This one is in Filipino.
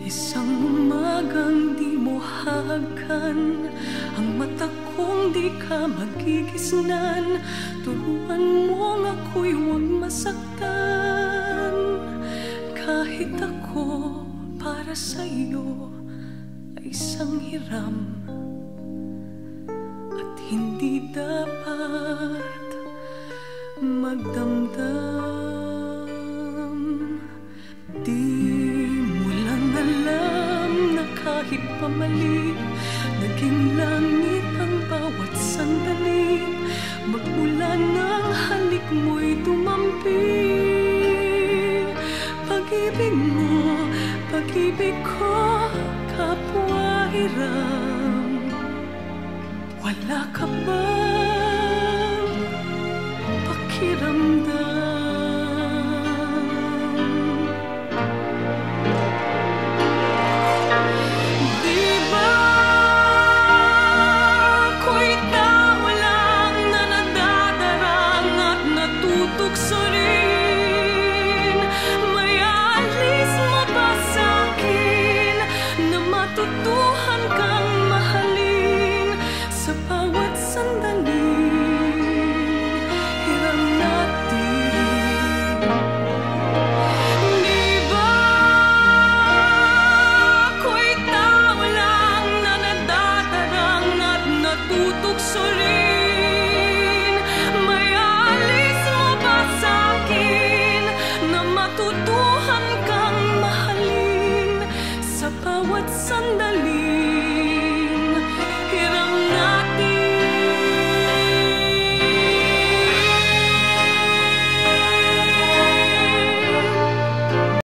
Isang umagang di mo hagan, ang mata kong di ka magigisnan. Turuan mong ako'y huwag masaktan. Kahit ako para sa'yo ay isang hiram, at hindi dapat magdamdam. Kahit pamali, naging langit ang bawat sandali. Magmula ng halik mo'y tumampi. Pag-ibig mo, pag-ibig ko, kapwa hiram. Wala ka bang pakiramdam? Tutok suri